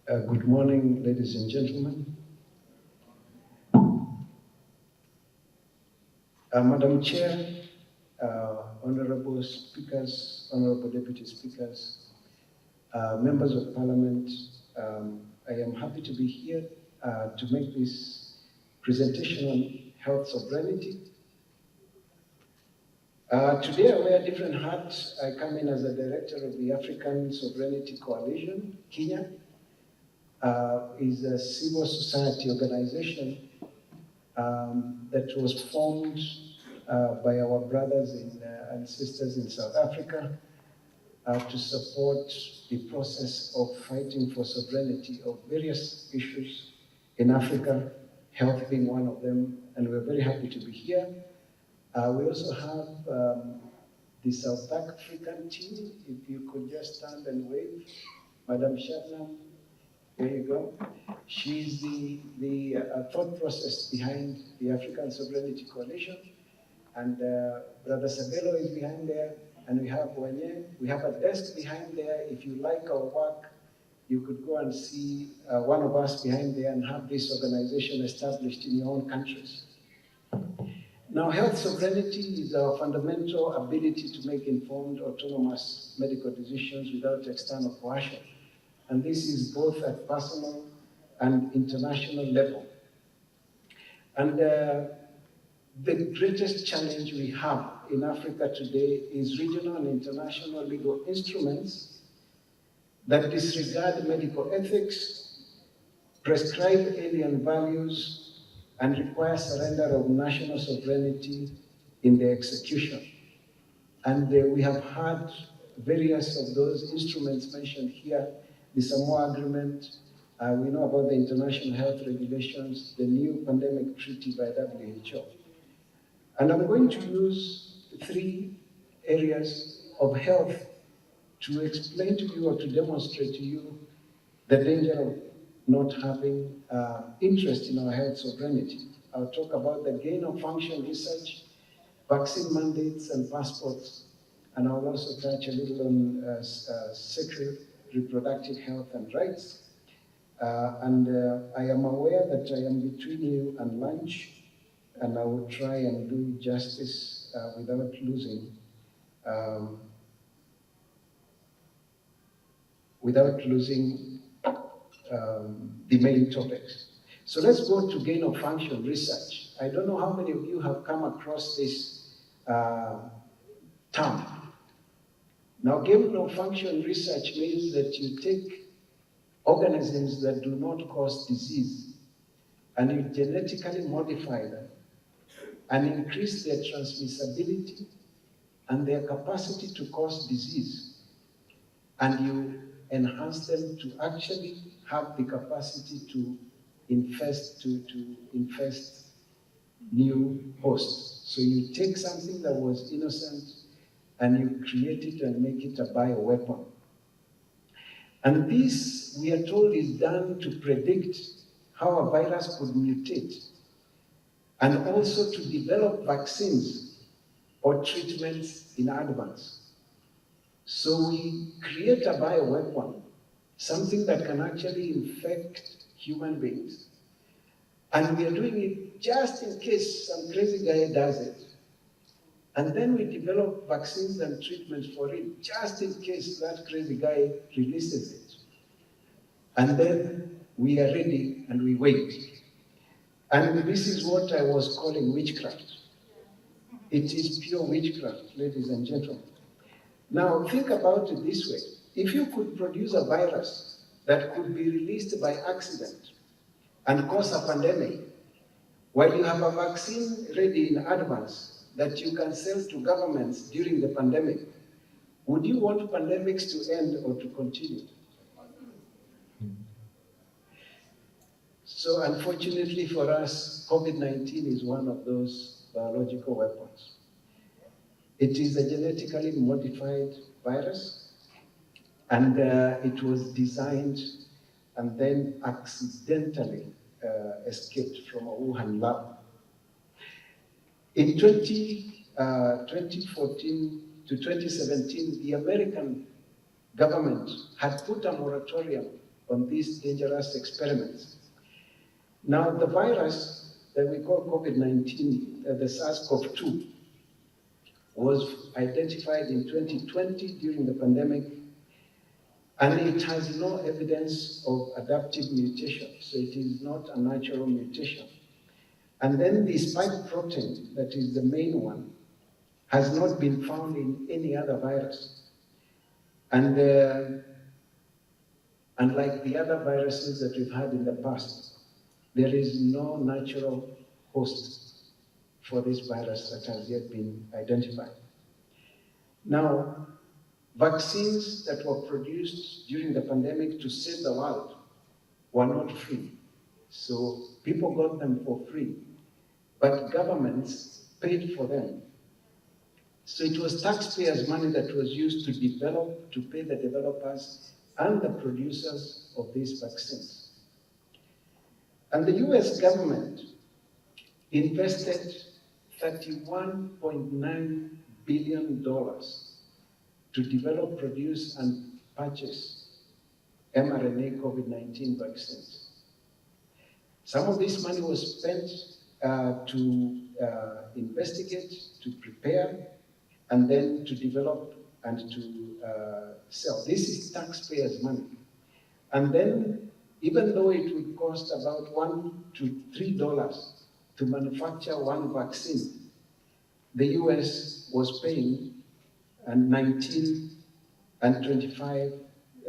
Good morning, ladies and gentlemen. Madam Chair, honorable speakers, honorable deputy speakers, members of parliament, I am happy to be here to make this presentation on health sovereignty. Today I wear different hats. I come in as a director of the African Sovereignty Coalition. Kenya is a civil society organization that was formed by our brothers and sisters in South Africa to support the process of fighting for sovereignty of various issues in Africa, health being one of them, and we're very happy to be here. We also have the South African team. If you could just stand and wave. Madam Shabnam, there you go. She's the thought process behind the African Sovereignty Coalition. And Brother Sabelo is behind there. And we have Wanye. We have a desk behind there. If you like our work, you could go and see one of us behind there and have this organization established in your own countries. Now, health sovereignty is our fundamental ability to make informed, autonomous medical decisions without external coercion. And this is both at personal and international level. And the greatest challenge we have in Africa today is regional and international legal instruments that disregard medical ethics, prescribe alien values, and require surrender of national sovereignty in their execution. And we have had various of those instruments mentioned here. The Samoa Agreement, we know about the international health regulations, the new pandemic treaty by WHO. And I'm going to use 3 areas of health to explain to you or to demonstrate to you the danger of not having interest in our health sovereignty. I'll talk about the gain of function research, vaccine mandates and passports, and I'll also touch a little on sexual reproductive health and rights. I am aware that I am between you and lunch, and I will try and do justice without losing the main topics. So let's go to gain of function research. I don't know how many of you have come across this term. Now, gain of function research means that you take organisms that do not cause disease and you genetically modify them and increase their transmissibility and their capacity to cause disease, and you enhance them to actually have the capacity to infest new hosts. So you take something that was innocent and you create it and make it a bioweapon. And this, we are told, is done to predict how a virus could mutate and also to develop vaccines or treatments in advance. So we create a bioweapon, something that can actually infect human beings. And we are doing it just in case some crazy guy does it. And then we develop vaccines and treatments for it, just in case that crazy guy releases it. And then we are ready and we wait. And this is what I was calling witchcraft. It is pure witchcraft, ladies and gentlemen. Now, think about it this way. If you could produce a virus that could be released by accident and cause a pandemic, while you have a vaccine ready in advance that you can sell to governments during the pandemic, would you want pandemics to end or to continue? So unfortunately for us, COVID-19 is one of those biological weapons. It is a genetically modified virus, and it was designed and then accidentally escaped from a Wuhan lab. In 2014 to 2017, the American government had put a moratorium on these dangerous experiments. Now, the virus that we call COVID-19, the SARS-CoV-2, was identified in 2020 during the pandemic, and it has no evidence of adaptive mutation, so it is not a natural mutation. And then the spike protein, that is the main one, has not been found in any other virus. And unlike the other viruses that we've had in the past, there is no natural host for this virus that has yet been identified. Now, vaccines that were produced during the pandemic to save the world were not free. So people got them for free, but governments paid for them. So it was taxpayers' money that was used to develop, to pay the developers and the producers of these vaccines. And the US government invested $31.9 billion to develop, produce, and purchase mRNA COVID-19 vaccines. Some of this money was spent to investigate, to prepare, and then to develop and to sell. This is taxpayers' money. And then, even though it would cost about $1 to $3 to manufacture one vaccine, the US was paying $19 and $25,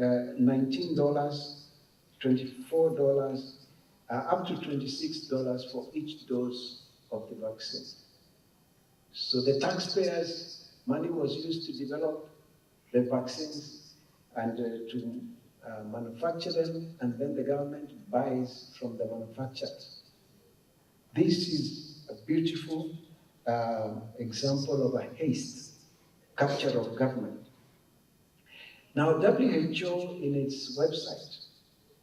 $19, $24, up to $26 for each dose of the vaccine. So the taxpayers' money was used to develop the vaccines and to manufacture them, and then the government buys from the manufacturers. This is a beautiful example of a haste, capture of government. Now, WHO in its website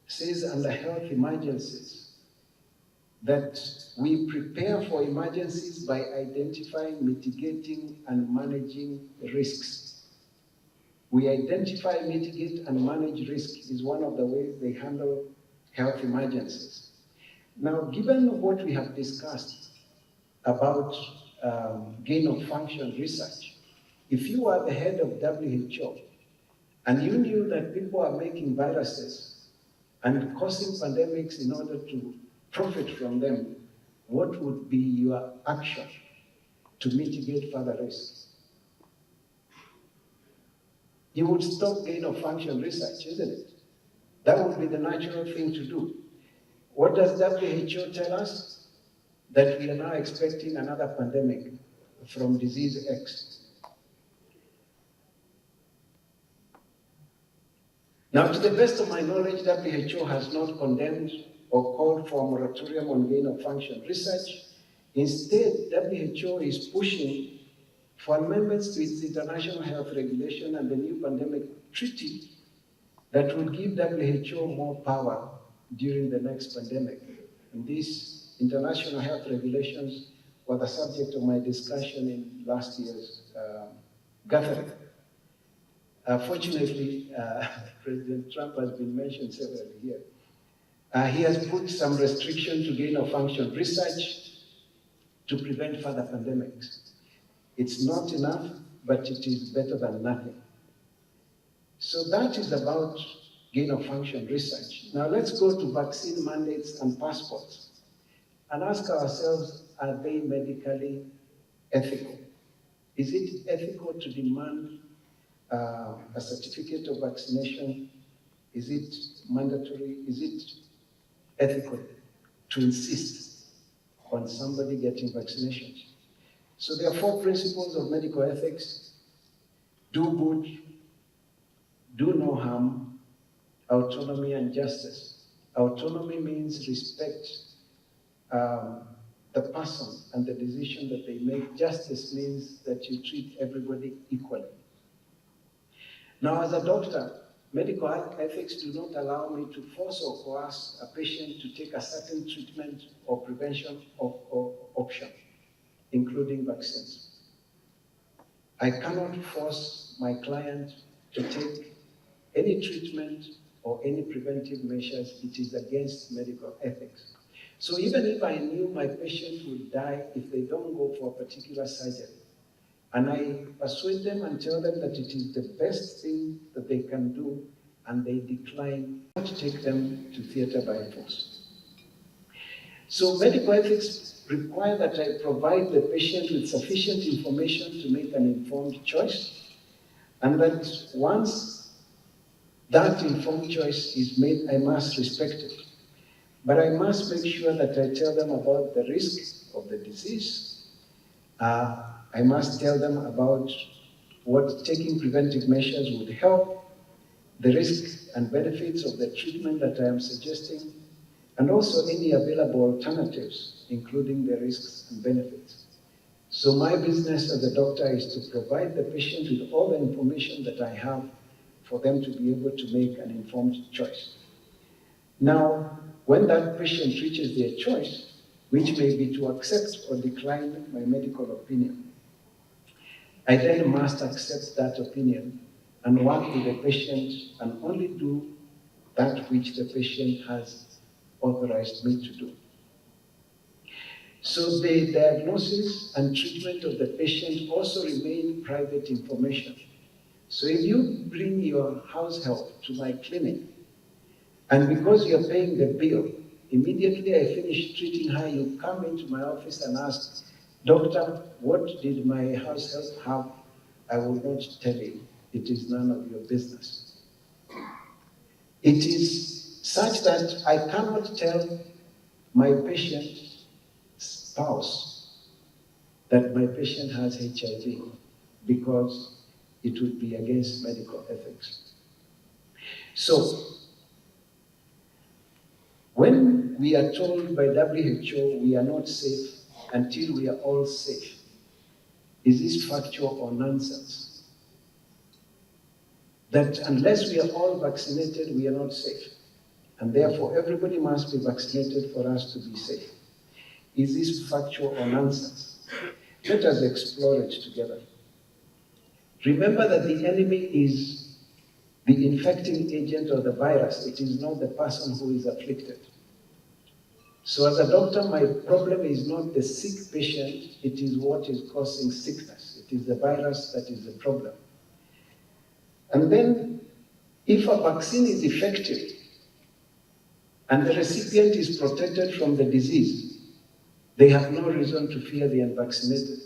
says under health emergencies that we prepare for emergencies by identifying, mitigating, and managing risks. We identify, mitigate, and manage risk is one of the ways they handle health emergencies. Now, given what we have discussed about gain-of-function research, if you are the head of WHO and you knew that people are making viruses and causing pandemics in order to profit from them, what would be your action to mitigate further risks? You would stop gain-of-function research, isn't it? That would be the natural thing to do. What does WHO tell us? That we are now expecting another pandemic from disease X. Now, to the best of my knowledge, WHO has not condemned or called for a moratorium on gain-of-function research. Instead, WHO is pushing for amendments to its international health regulation and the new pandemic treaty that would give WHO more power during the next pandemic. And these international health regulations were the subject of my discussion in last year's gathering. Fortunately, President Trump has been mentioned severally here. He has put some restriction to gain-of-function research to prevent further pandemics. It's not enough, but it is better than nothing. So that is about gain-of-function research. Now let's go to vaccine mandates and passports and ask ourselves, are they medically ethical? Is it ethical to demand a certificate of vaccination? Is it mandatory? Is it ethical to insist on somebody getting vaccinations? So there are 4 principles of medical ethics: do good, do no harm, autonomy, and justice. Autonomy means respect the person and the decision that they make. Justice means that you treat everybody equally. Now, as a doctor, medical ethics do not allow me to force or coerce a patient to take a certain treatment or prevention option, including vaccines. I cannot force my client to take any treatment or any preventive measures, it is against medical ethics. So even if I knew my patient would die if they don't go for a particular surgery, and I persuade them and tell them that it is the best thing that they can do, and they decline, not take them to theater by force. So medical ethics require that I provide the patient with sufficient information to make an informed choice, and that once that informed choice is made, I must respect it. But I must make sure that I tell them about the risk of the disease. I must tell them about what taking preventive measures would help, the risks and benefits of the treatment that I am suggesting, and also any available alternatives, including the risks and benefits. So my business as a doctor is to provide the patient with all the information that I have for them to be able to make an informed choice. Now, when that patient reaches their choice, which may be to accept or decline my medical opinion, I then must accept that opinion and work with the patient and only do that which the patient has authorized me to do. So the diagnosis and treatment of the patient also remain private information. So if you bring your house help to my clinic, and because you're paying the bill, immediately I finish treating her, you come into my office and ask, "Doctor, what did my house help have?" I will not tell you. It is none of your business. It is such that I cannot tell my patient's spouse that my patient has HIV because it would be against medical ethics. So, when we are told by WHO we are not safe until we are all safe, is this factual or nonsense? That unless we are all vaccinated, we are not safe, and therefore everybody must be vaccinated for us to be safe. Is this factual or nonsense? Let us explore it together. Remember that the enemy is the infecting agent or the virus. It is not the person who is afflicted. So as a doctor, my problem is not the sick patient, it is what is causing sickness. It is the virus that is the problem. And then, if a vaccine is effective and the recipient is protected from the disease, they have no reason to fear the unvaccinated.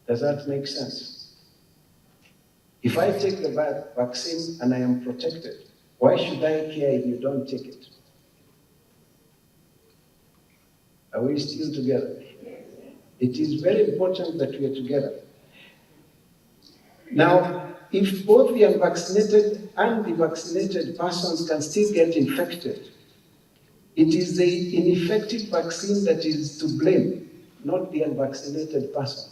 Does that make sense? If I take the vaccine and I am protected, why should I care if you don't take it? Are we still together? It is very important that we are together. Now, if both the unvaccinated and the vaccinated persons can still get infected, it is the ineffective vaccine that is to blame, not the unvaccinated person.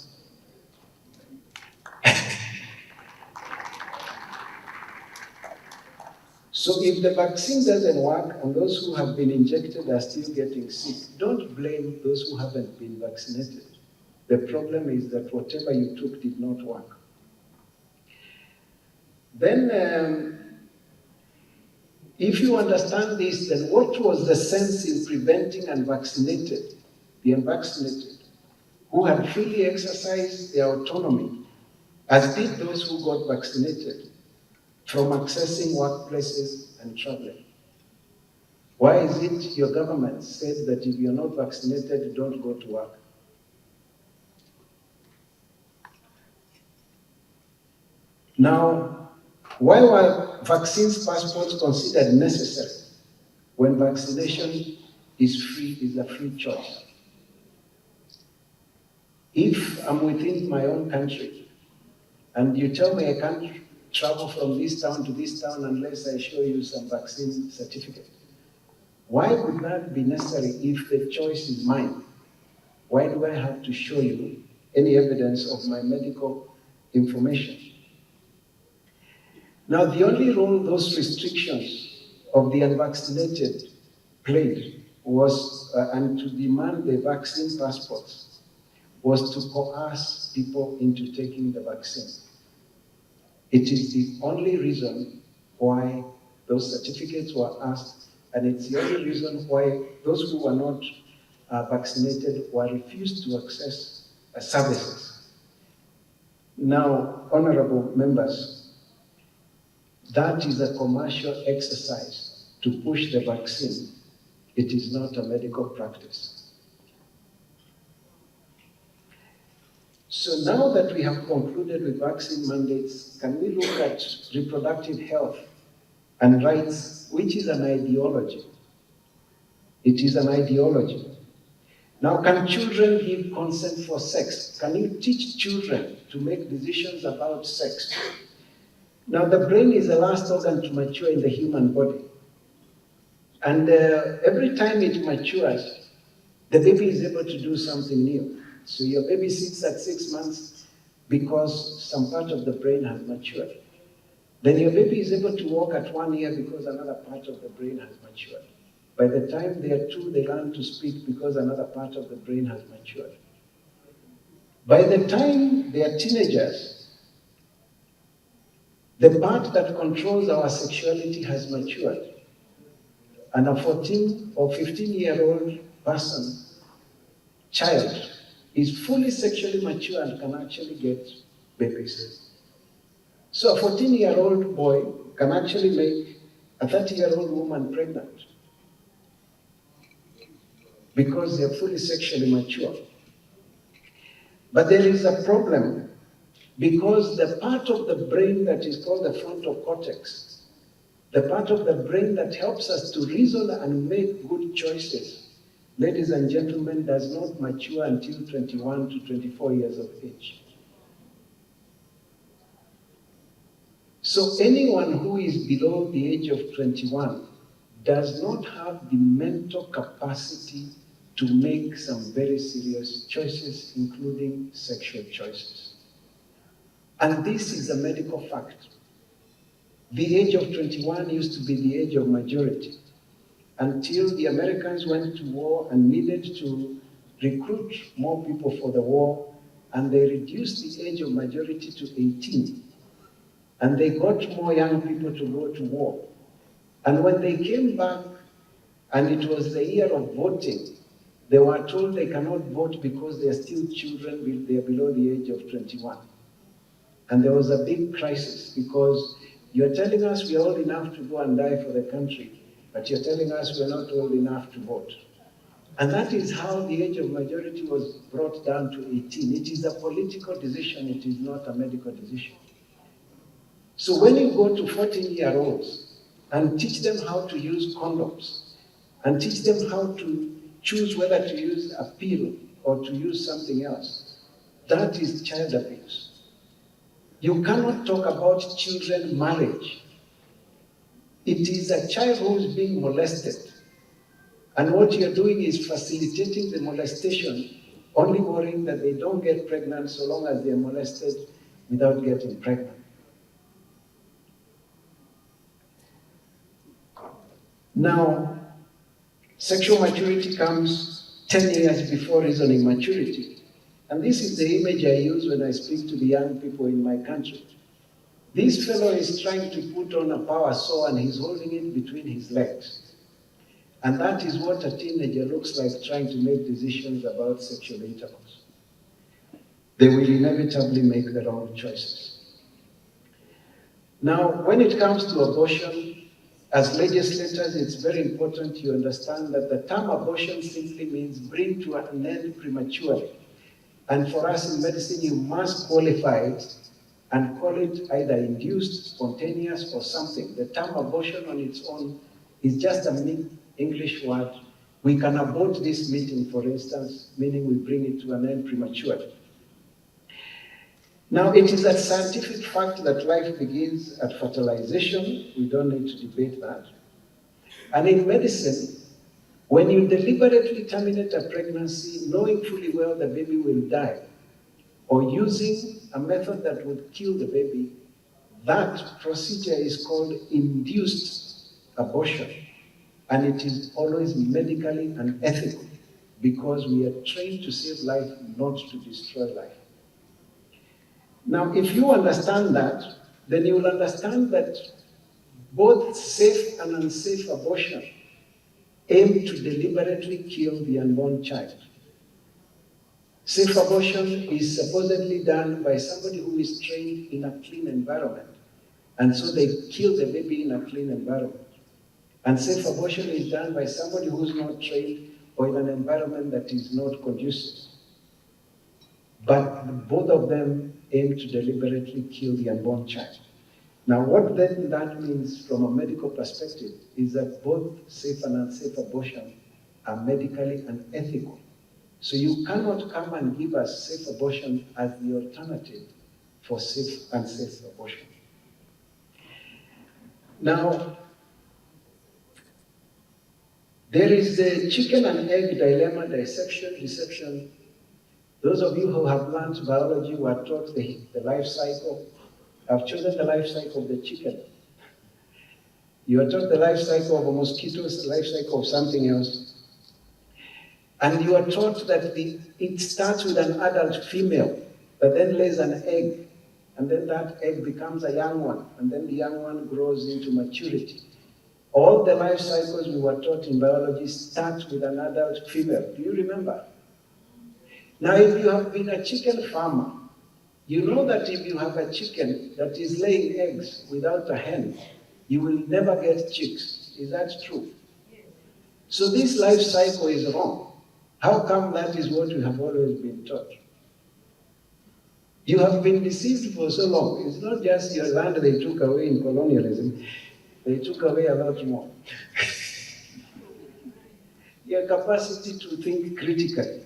So if the vaccine doesn't work and those who have been injected are still getting sick, don't blame those who haven't been vaccinated. The problem is that whatever you took did not work. Then, if you understand this, then what was the sense in preventing the unvaccinated, who had freely exercised their autonomy, as did those who got vaccinated, from accessing workplaces and traveling? Why is it your government says that if you're not vaccinated, don't go to work? Now, why were vaccines passports considered necessary when vaccination is a free choice? If I'm within my own country and you tell me I can't travel from this town to this town unless I show you some vaccine certificate, why would that be necessary if the choice is mine? Why do I have to show you any evidence of my medical information? Now, the only role those restrictions of the unvaccinated played was, and to demand the vaccine passports, was to coerce people into taking the vaccine. It is the only reason why Those certificates were asked, and it's the only reason why those who were not vaccinated were refused to access services. Now, honorable members, that is a commercial exercise to push the vaccine. It is not a medical practice. So now that we have concluded with vaccine mandates, can we look at reproductive health and rights, which is an ideology? It is an ideology. Now, can children give consent for sex? Can you teach children to make decisions about sex? Now, the brain is the last organ to mature in the human body. And every time it matures, the baby is able to do something new. So your baby sits at 6 months because some part of the brain has matured. Then your baby is able to walk at 1 year because another part of the brain has matured. By the time they are 2, they learn to speak because another part of the brain has matured. By the time they are teenagers, the part that controls our sexuality has matured. And a 14 or 15-year-old person, child, is fully sexually mature and can actually get babies. So a 14-year-old boy can actually make a 30-year-old woman pregnant because they're fully sexually mature. But there is a problem because the part of the brain that is called the frontal cortex, the part of the brain that helps us to reason and make good choices, ladies and gentlemen, does not mature until 21 to 24 years of age. So anyone who is below the age of 21 does not have the mental capacity to make some very serious choices, including sexual choices. And this is a medical fact. The age of 21 used to be the age of majority until the Americans went to war and needed to recruit more people for the war, and they reduced the age of majority to 18. And they got more young people to go to war. And when they came back, and it was the year of voting, they were told they cannot vote because they are still children, they are below the age of 21. And there was a big crisis because you're telling us we are old enough to go and die for the country, but you're telling us we're not old enough to vote. And that is how the age of majority was brought down to 18. It is a political decision, it is not a medical decision. So when you go to 14-year-olds and teach them how to use condoms, and teach them how to choose whether to use a pill or to use something else, that is child abuse. You cannot talk about children marriage. It is a child who is being molested. And what you're doing is facilitating the molestation, only worrying that they don't get pregnant so long as they're molested without getting pregnant. Now, sexual maturity comes 10 years before reasoning maturity. And this is the image I use when I speak to the young people in my country. This fellow is trying to put on a power saw and he's holding it between his legs. And that is what a teenager looks like trying to make decisions about sexual intercourse. They will inevitably make the wrong choices. Now, when it comes to abortion, as legislators, it's very important you understand that the term abortion simply means bring to an end prematurely. And for us in medicine, you must qualify it and call it either induced, spontaneous, or something. The term abortion on its own is just a English word. We can abort this meeting, for instance, meaning we bring it to an end prematurely. Now, it is a scientific fact that life begins at fertilization. We don't need to debate that. And in medicine, when you deliberately terminate a pregnancy, knowing fully well the baby will die, or using a method that would kill the baby, that procedure is called induced abortion. And it is always medically unethical because we are trained to save life, not to destroy life. Now, if you understand that, then you will understand that Both safe and unsafe abortion aim to deliberately kill the unborn child. Safe abortion is supposedly done by somebody who is trained in a clean environment, and so they kill the baby in a clean environment. And safe abortion is done by somebody who's not trained or in an environment that is not conducive. But both of them aim to deliberately kill the unborn child. Now, what then that means from a medical perspective is that both safe and unsafe abortion are medically unethical. So you cannot come and give us safe abortion as the alternative for safe and unsafe abortion. Now, there is the chicken and egg dilemma, deception. Those of you who have learned biology were taught the life cycle. I've chosen the life cycle of the chicken. You are taught the life cycle of a mosquito, the life cycle of something else. And you are taught that it starts with an adult female that then lays an egg, and then that egg becomes a young one, and then the young one grows into maturity. All the life cycles we were taught in biology start with an adult female. Do you remember? Now, if you have been a chicken farmer, you know that if you have a chicken that is laying eggs without a hen, you will never get chicks. Is that true? So this life cycle is wrong. How come that is what we have always been taught? You have been deceived for so long. It's not just your land they took away in colonialism. They took away a lot more. Your capacity to think critically.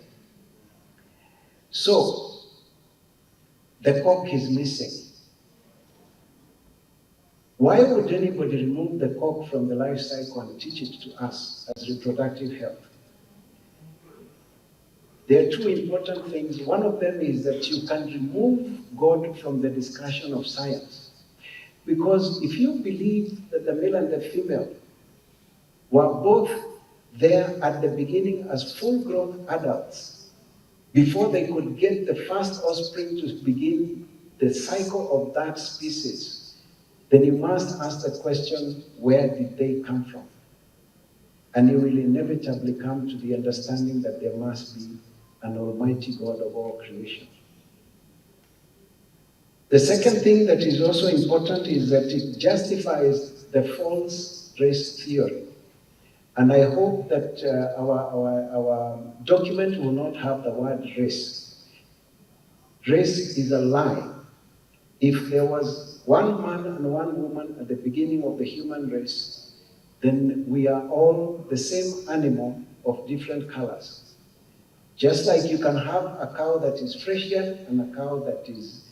So, the cock is missing. Why would anybody remove the cock from the life cycle and teach it to us as reproductive health? There are two important things. One of them is that you can remove God from the discussion of science. Because if you believe that the male and the female were both there at the beginning as full-grown adults, before they could get the first offspring to begin the cycle of that species, then you must ask the question, where did they come from? And you will inevitably come to the understanding that there must be an almighty God of all creation. The second thing that is also important is that it justifies the false race theory. And I hope that our document will not have the word race. Race is a lie. If there was one man and one woman at the beginning of the human race, then we are all the same animal of different colors. Just like you can have a cow that is Frisian and a cow that is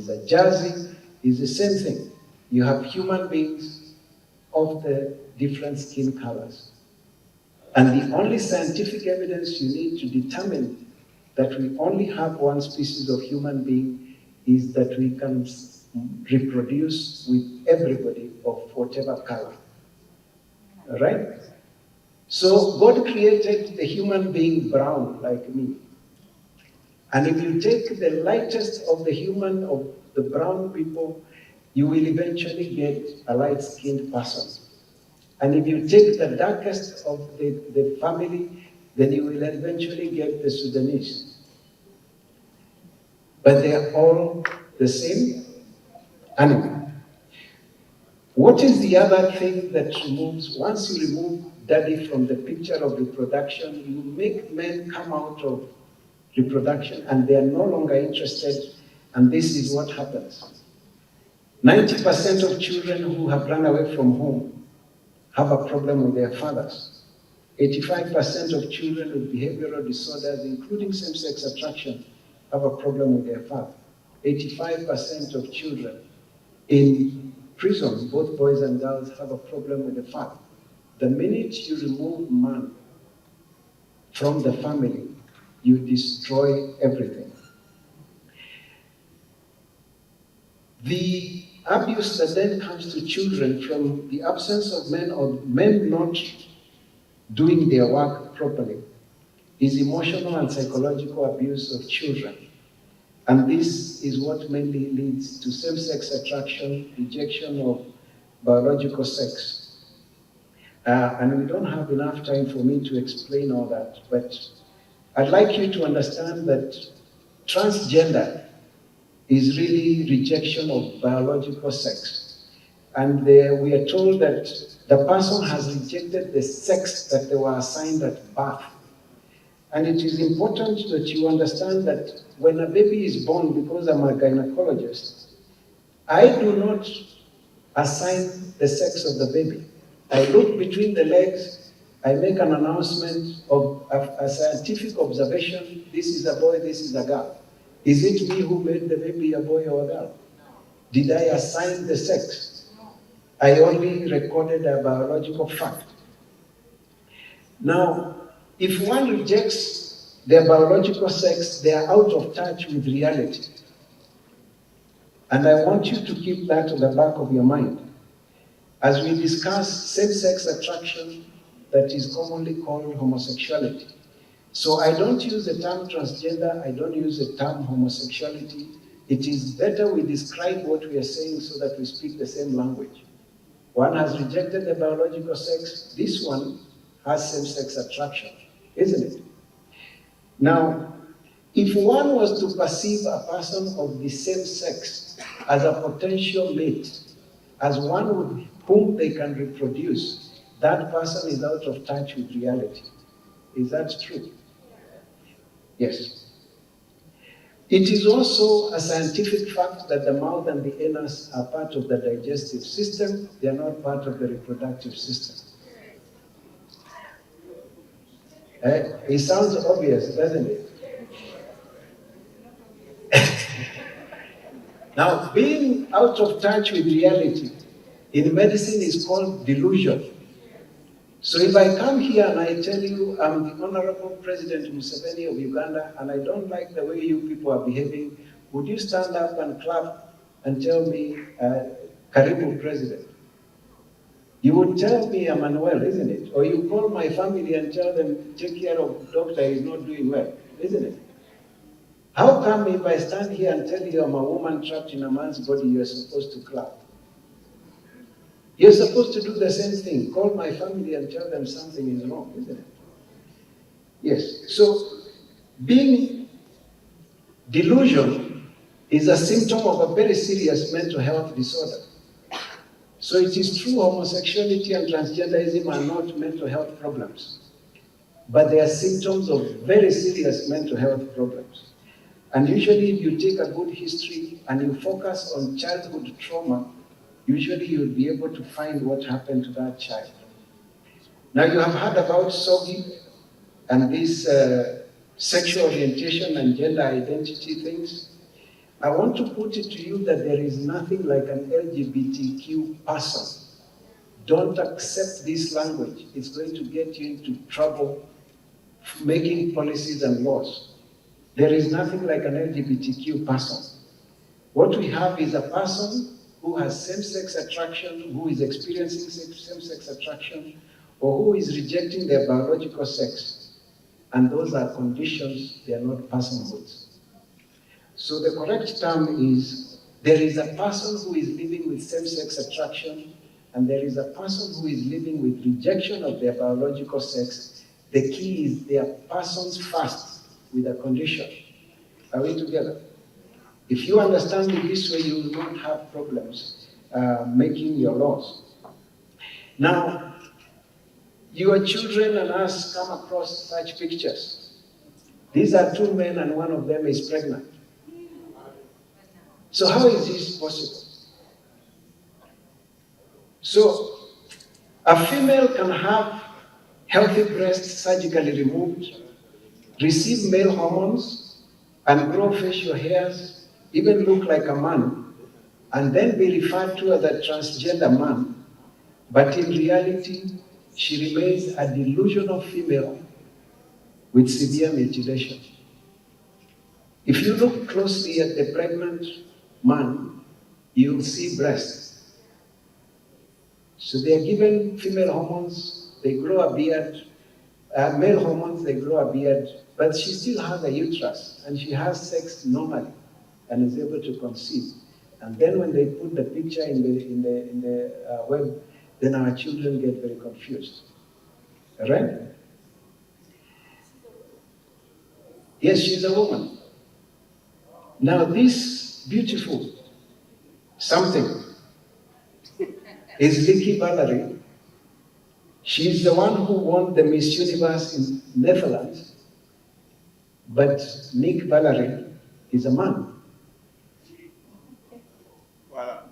a Jersey, is the same thing. You have human beings of the different skin colors. And the only scientific evidence you need to determine that we only have one species of human being is that we can reproduce with everybody of whatever color. All right? So God created the human being brown like me. And if you take the lightest of the brown people, you will eventually get a light-skinned person. And if you take the darkest of the family, then you will eventually get the Sudanese. But they are all the same animal. What is the other thing that removes, once you remove daddy from the picture of reproduction, you make men come out of reproduction and they are no longer interested, and this is what happens. 90% of children who have run away from home have a problem with their fathers. 85% of children with behavioral disorders, including same-sex attraction, have a problem with their father. 85% of children in prison, both boys and girls, have a problem with the father. The minute you remove man from the family, you destroy everything. The abuse that then comes to children from the absence of men or men not doing their work properly is emotional and psychological abuse of children. And this is what mainly leads to same-sex attraction, rejection of biological sex. And we don't have enough time for me to explain all that, but I'd like you to understand that transgender is really rejection of biological sex. And we are told that the person has rejected the sex that they were assigned at birth. And it is important that you understand that when a baby is born, because I'm a gynecologist, I do not assign the sex of the baby. I look between the legs, I make an announcement of a scientific observation, this is a boy, this is a girl. Is it me who made the baby a boy or a girl? Did I assign the sex? I only recorded a biological fact. Now, if one rejects their biological sex, they are out of touch with reality. And I want you to keep that at the back of your mind. As we discuss same-sex attraction that is commonly called homosexuality. So I don't use the term transgender, I don't use the term homosexuality. It is better we describe what we are saying so that we speak the same language. One has rejected the biological sex, this one has same-sex attraction, isn't it? Now, if one was to perceive a person of the same sex as a potential mate, as one with whom they can reproduce, that person is out of touch with reality. Is that true? Yes. It is also a scientific fact that the mouth and the anus are part of the digestive system. They are not part of the reproductive system. It sounds obvious, doesn't it? Now, being out of touch with reality in medicine is called delusion. So if I come here and I tell you I'm the Honorable President Museveni of Uganda and I don't like the way you people are behaving, would you stand up and clap and tell me, Karibu President? You would tell me I'm unwell, isn't it? Or you call my family and tell them, take care of doctor, he's not doing well, isn't it? How come if I stand here and tell you I'm a woman trapped in a man's body, you're supposed to clap? You're supposed to do the same thing. Call my family and tell them something is wrong, isn't it? Yes. So, being delusion is a symptom of a very serious mental health disorder. So it is true homosexuality and transgenderism are not mental health problems, but they are symptoms of very serious mental health problems. And usually if you take a good history and you focus on childhood trauma, usually you'll be able to find what happened to that child. Now you have heard about SOGI and this sexual orientation and gender identity things. I want to put it to you that there is nothing like an LGBTQ person. Don't accept this language. It's going to get you into trouble making policies and laws. There is nothing like an LGBTQ person. What we have is a person who has same-sex attraction, who is experiencing same-sex attraction, or who is rejecting their biological sex. And those are conditions, they are not personhoods. So the correct term is, there is a person who is living with same-sex attraction, and there is a person who is living with rejection of their biological sex. The key is they are persons first with a condition. Are we together? If you understand it this way, you will not have problems making your laws. Now, your children and us come across such pictures. These are two men and one of them is pregnant. So how is this possible? So, a female can have healthy breasts surgically removed, receive male hormones, and grow facial hairs, even look like a man, and then be referred to as a transgender man. But in reality, she remains a delusional female with severe mutilation. If you look closely at the pregnant man, you'll see breasts. So they are given female hormones, they grow a beard, male hormones, they grow a beard, but she still has a uterus, and she has sex normally, and is able to conceive. And then when they put the picture in the web, then our children get very confused. All right? Yes, she's a woman. Now this beautiful something is Licky Valerie. She's the one who won the Miss Universe in Netherlands, but Nick Valerie is a man. Wow.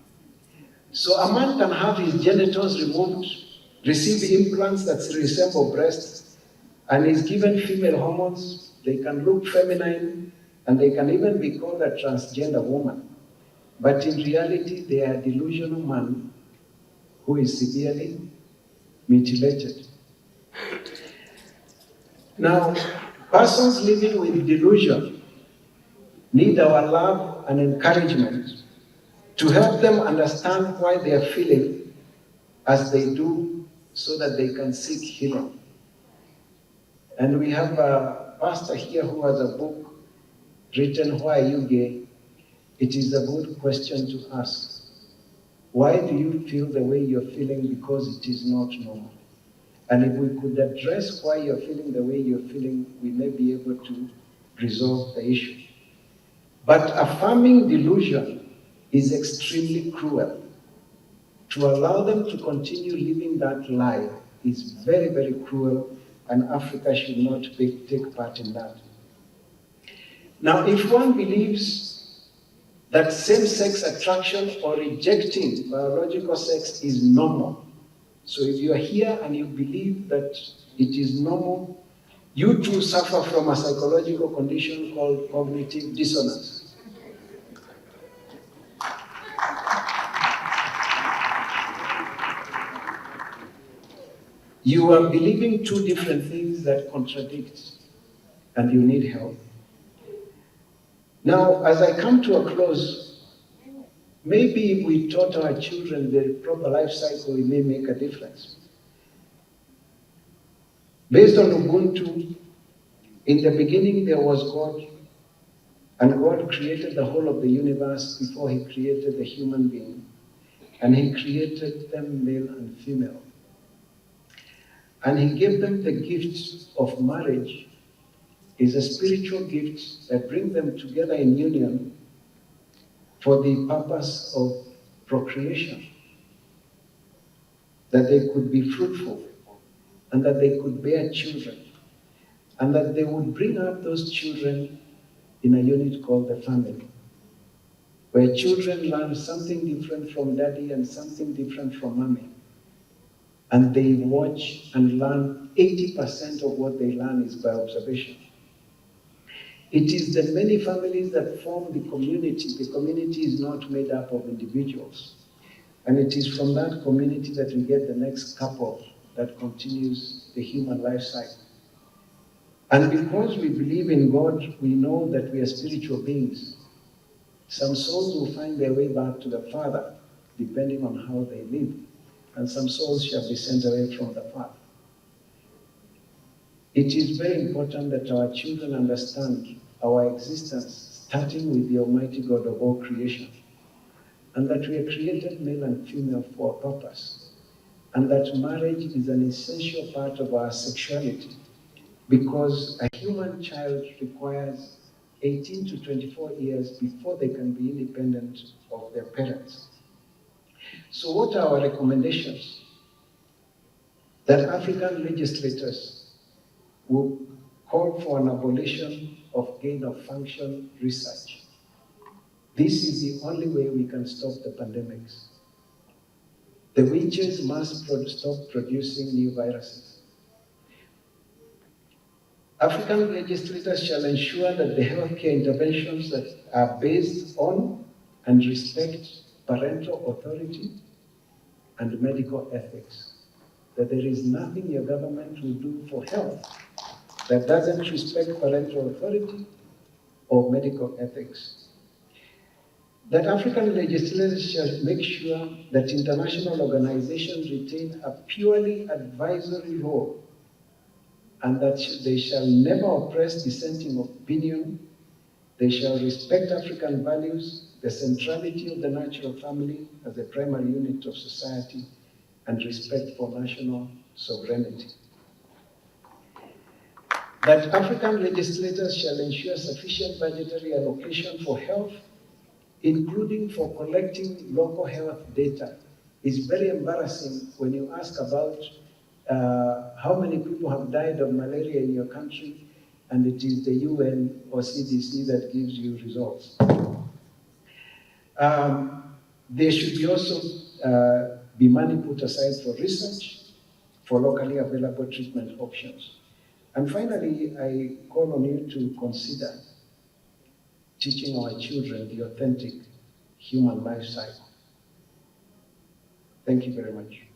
So a man can have his genitals removed, receive implants that resemble breasts, and is given female hormones. They can look feminine, and they can even be called a transgender woman. But in reality, they are a delusional man who is severely mutilated. Now, persons living with delusion need our love and encouragement to help them understand why they are feeling as they do so that they can seek healing. And we have a pastor here who has a book written, Why Are You Gay? It is a good question to ask. Why do you feel the way you're feeling? Because it is not normal. And if we could address why you're feeling the way you're feeling, we may be able to resolve the issue. But affirming delusion is extremely cruel. To allow them to continue living that lie is very, very cruel, and Africa should not take part in that. Now, if one believes that same-sex attraction or rejecting biological sex is normal, so if you are here and you believe that it is normal, you too suffer from a psychological condition called cognitive dissonance. You are believing two different things that contradict, and you need help. Now, as I come to a close, maybe if we taught our children the proper life cycle, it may make a difference. Based on Ubuntu, in the beginning there was God, and God created the whole of the universe before he created the human being, and he created them male and female. And he gave them the gift of marriage. Is a spiritual gift that brings them together in union for the purpose of procreation, that they could be fruitful, and that they could bear children, and that they would bring up those children in a unit called the family, where children learn something different from daddy and something different from mommy. And they watch and learn. 80% of what they learn is by observation. It is the many families that form the community. The community is not made up of individuals. And it is from that community that we get the next couple that continues the human life cycle. And because we believe in God, we know that we are spiritual beings. Some souls will find their way back to the Father, depending on how they live. And some souls shall be sent away from the Father. It is very important that our children understand our existence, starting with the Almighty God of all creation, and that we are created male and female for a purpose, and that marriage is an essential part of our sexuality, because a human child requires 18 to 24 years before they can be independent of their parents. So what are our recommendations? That African legislators will call for an abolition of gain-of-function research. This is the only way we can stop the pandemics. The witches must stop producing new viruses. African legislators shall ensure that the healthcare interventions that are based on and respect parental authority and medical ethics, that there is nothing your government will do for health that doesn't respect parental authority or medical ethics. That African legislators shall make sure that international organizations retain a purely advisory role, and that they shall never oppress dissenting opinion They shall respect African values, the centrality of the natural family as the primary unit of society, and respect for national sovereignty. That African legislators shall ensure sufficient budgetary allocation for health, including for collecting local health data. It's very embarrassing when you ask about how many people have died of malaria in your country, and it is the UN or CDC that gives you results. There should be also be money put aside for research, for locally available treatment options. And finally, I call on you to consider teaching our children the authentic human life cycle. Thank you very much.